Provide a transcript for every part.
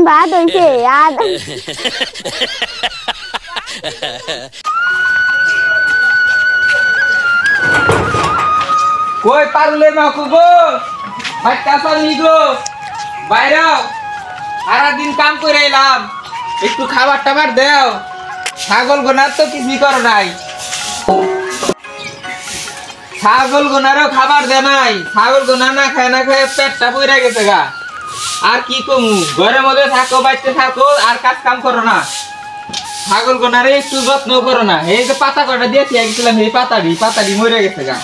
ভাত হইছে আর কই পারলে মা কুগো ভাত কাঁচা নিগো বাইরাও সারা দিন কাম করে এলাম একটু খাবার টাবার দেও ছাগল গোনার তো কিছুই করো নাই ছাগল গোনারও খাবার দে নাই ছাগল গোনা না খায় পেটটা পইরা গেছে গা আর কি কমু ঘরের মধ্যে থাকো বাইতে থাকো আর কাজ কাম করো না ছাগল গোনারে একটু যত্ন করো না এই যে পাতা কটা দিয়েছি গেছিলাম এই পাতাটি মরে গেছে গা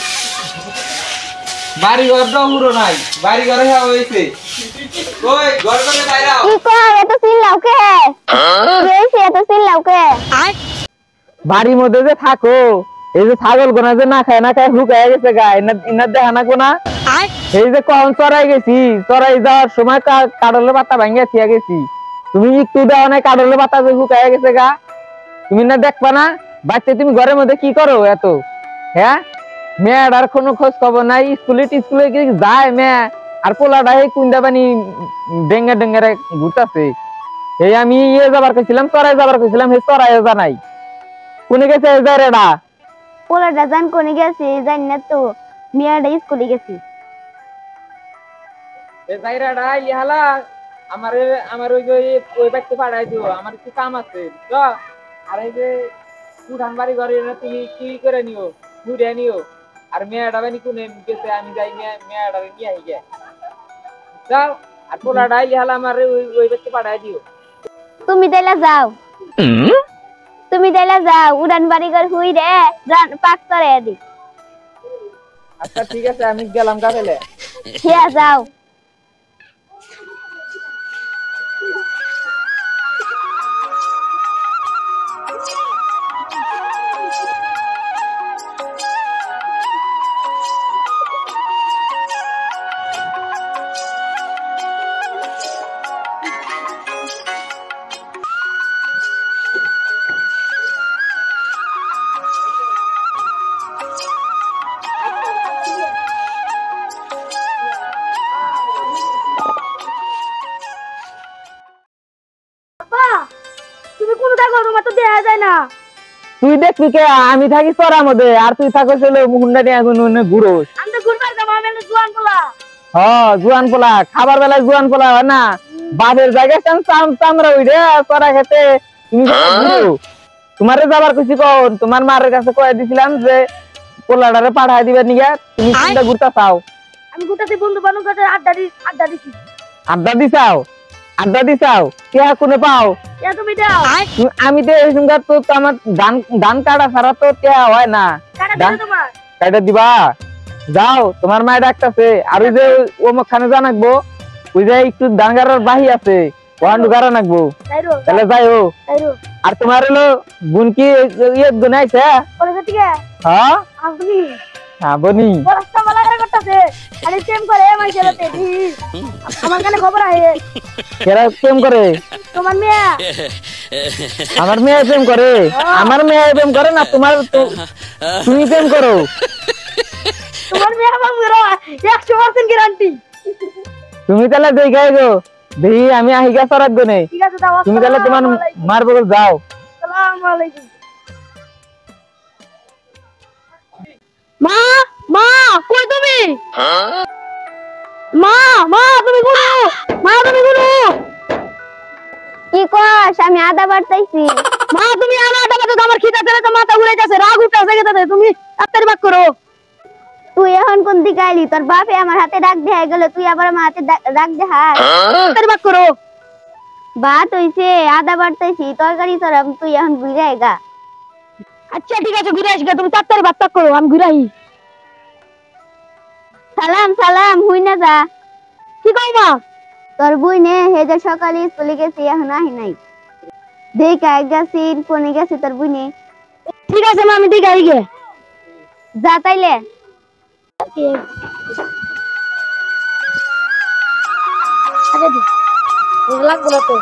বাড়ি ঘরটাও পুরো নাই বাড়ি ঘরে হয়েছে কই ঘর করে বাইরাও কি কর এত চিল্লাও কে হইছে এত চিল্লাও কে বাড়ির মধ্যে যে থাকো এই যে ছাগল গোনা যে না খায় হুকায় গেছে গা ইনার দেখা না কোনা এই যে কখন চড়াই গেছি চড়াই যাওয়ার সময় কাডলের পাতা ভাঙ্গিয়া থিয়া গেছি তুমি একটু দেওয়া নাই কাডলের পাতা যে হুকায় গেছে গা তুমি না দেখবা না বাচ্চা তুমি ঘরের মধ্যে কি করো এত হ্যাঁ মেয়েটার কোনো খোঁজ খবর নাই স্কুলে কি যায় মেয়ে আর পোলাটা এই কুন্দা পানি ডেঙ্গারে ঘুরতেছে এই আমি যাবার কইছিলাম চড়াই যাবার কইছিলাম হে চড়াই জানাই কোনে গেছে রেডা পোলাটা জান কোনে গেছে জানি না তো মেয়েটা স্কুলে গেছে এ যাইরাডা ইহালা আমার ওই ব্যক্তি পাঠাই দিও আমার একটু কাম আছে তো আর এই যে উঠান বাড়ি ঘরে তুমি কি করে নিও ঘুরে নিও আর মেয়েটা বানি কোনে গেছে আমি যাই মেয়েটা নিয়ে আই গে যাও আর পোলাটা ইহালা আমার ওই ব্যক্তি পাঠাই দিও তুমি দেলা যাও উড়ান বাড়ি ঘর হুই রে পাক করে দি আচ্ছা ঠিক আছে আমি গেলাম কাবেলে ঠিক যাও তুই দেখবি কে আমি থাকি চড়ার মধ্যে আর তুই থাকস হুন্ডা নিয়ে ঘুরোস জুয়ান পোলা খাবার বেলায় জুয়ান পোলা হয় না বাপের জায়গায় চামড়া উঠে চড়া খেতে তুমি তোমারে যাবার খুশি কখন তোমার মারের কাছে কয়ে দিছিলাম যে পোলাটারে পাঠাই দিবে নিয়ে তুমি চিন্তা ঘুরতে চাও আমি ঘুরতে বন্ধু বান্ধব আড্ডা দিছাও কে কোনে পাও তুমি দাও আমি তো এই সঙ্গে তো আমার ধান কাটা ছাড়া তো টেয়া হয় না কাটা দিবা যাও তোমার মায়ের ডাকতেছে আর ওই যে ওখানে জানাকবো ওই যে একটু ধান গাড়ার বাহি আছে ওয়ান্ডু গাড়া নাকবো তাহলে যাইও আর তোমার হলো বোন কি ইয়ে গুনাইছে হ্যাঁ হ্যাঁ বনি আমার কানে খবর আছে কেরা প্রেম করে তোমার মেয়ে আমার মেয়ে প্রেম করে আমার মেয়ে প্রেম করে না তোমার তুমি প্রেম করো তোমার মেয়ে আমার 100% গ্যারান্টি তুমি তাহলে দেখাই গো দেখি আমি আহিগা সরাত গনে ঠিক আছে দাও তুমি তাহলে তোমার মার বগল যাও আসসালামু আলাইকুম মা মা কই তুমি মা তুমি গুরু কি কস আমি আদা বাড়তাইছি মা তুমি আদা বাড়তে আমার খিদা চলে তো মাথা ঘুরে যাচ্ছে রাগ উঠে গেছে তুমি তাড়াতাড়ি বাক করো তুই এখন কোন দিকে আইলি তোর বাপে আমার হাতে ডাক দেয়া গেল তুই আবার আমার হাতে ডাক দেহা তাড়াতাড়ি বাক করো বাত হইছে আদা বাড়তাইছি তরকারি সরাম তুই এখন ঘুরে আইগা আচ্ছা ঠিক আছে ঘুরে আসগা তুমি তাড়াতাড়ি বাক করো আমি ঘুরে আই সালাম হুই না যা কি কই মা তোর বুই নে হে যে সকালে স্কুলে গেছে এখন আহি নাই দেখা গেছি কোনে গেছে তোর বুই নে ঠিক আছে মা আমি দেখা আই গে যা তাইলে আরে দি লাগলো তো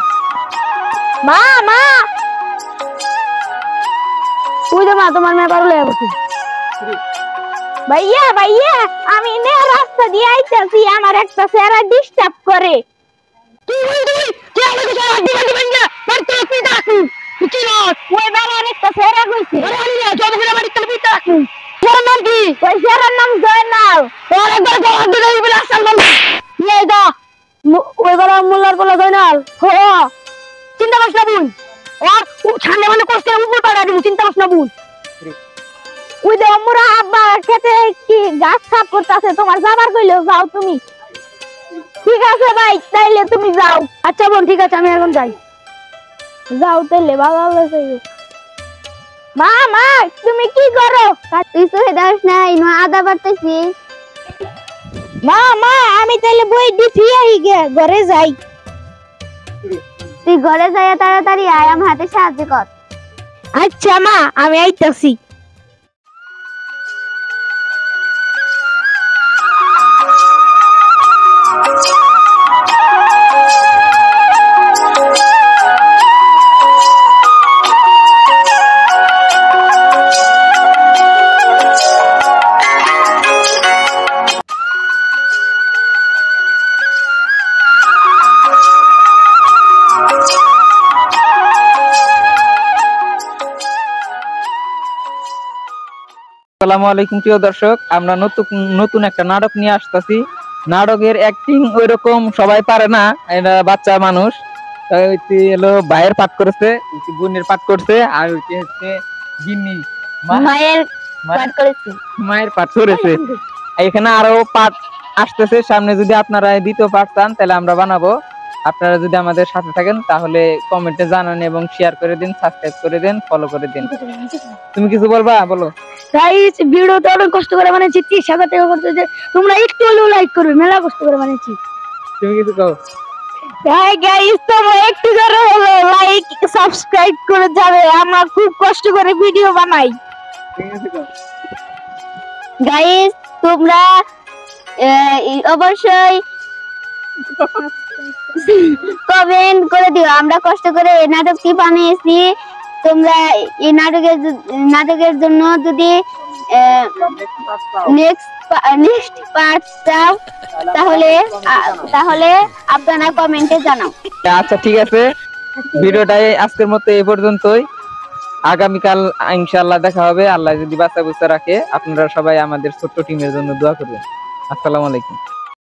মা তুই তো মা তোমার মেয়ে পারলে বসে ভাইয়া আমি নে রাস্তা দিয়ে আইতাছি আমার একটা সেরা ডিস্টার্ব করে তুই আলে তো আড্ডি বাড্ডি ভাঙ্গা বাড়িতে পিটা রাখু কি না ওই বাবা অনেকটা সেরা কইছে আরে আলি না যত করে বাড়িতে পিটা রাখু তোর নাম কি ওই সেরার নাম জয়নাল তোর একবার গলা দিলে বলে আসল নাম নিয়ে দা ওই বাবা মোল্লার বলা জয়নাল হো চিন্তা করছ না বুন আর ছানে মানে কষ্ট উপর পাড়া দিন চিন্তা করছ না বুন ওই দে আমরা আব্বা খেতে কি গাছ সাফ করতেছে তোমার যাবার কইলো যাও তুমি ঠিক আছে ভাই তাইলে তুমি যাও আচ্ছা বোন ঠিক আছে আমি এখন যাই যাও তাইলে ভালো লাগছে মা মা তুমি কি করো তুই সহে দাস নাই না আদা বাড়তেছি মা মা আমি তাইলে বই দিছি আই গে ঘরে যাই তুই ঘরে যাইয়া তাড়াতাড়ি আয় আমার হাতে সাহায্য কর আচ্ছা মা আমি আইতাছি আসসালামু আলাইকুম প্রিয় দর্শক, আমরা নতুন একটা নাটক নিয়ে আসতেছি। নাটকের অ্যাক্টিং ওইরকম সবাই পারে না, এরা বাচ্চা মানুষ। হলো ভাইয়ের পাঠ করেছে, বোনের পাঠ করছে, আর হচ্ছে গিন্নি মায়ের পাঠ করেছে। এখানে আরো পাঠ আসতেছে সামনে। যদি আপনারা দ্বিতীয় পাঠ চান তাহলে আমরা বানাবো। আপনারা যদি আমাদের সাথে থাকেন তাহলে কমেন্টে জানান এবং শেয়ার করে দিন, সাবস্ক্রাইব করে দিন, ফলো করে দিন। তুমি কিছু বলবা? বলো। গাইস ভিডিওটা অনেক কষ্ট করে বানাইছি, 30,000 টাকা খরচ হয়েছে, তোমরা একটু হলেও লাইক করবে, মেলা কষ্ট করে বানাইছি। তুমি কিছু কও। হাই গাইস, তোমরা একটু করে হলো লাইক সাবস্ক্রাইব করে যাবে, আমরা খুব কষ্ট করে ভিডিও বানাই। তুমি কিছু কও। গাইস তোমরা অবশ্যই কমেন্ট করে দিও, আমরা কষ্ট করে এই নাটকটি বানিয়েছি। তোমরা এই নাটকের জন্য যদি নেক্সট পার্ট চাও তাহলে আপনারা কমেন্টে জানাও। আচ্ছা ঠিক আছে, ভিডিওটাই আজকের মতো এই পর্যন্তই। আগামীকাল ইনশাআল্লাহ দেখা হবে, আল্লাহ যদি বাঁচা বুঝতে রাখে। আপনারা সবাই আমাদের ছোট্ট টিমের জন্য দোয়া করবেন। আসসালামু আলাইকুম।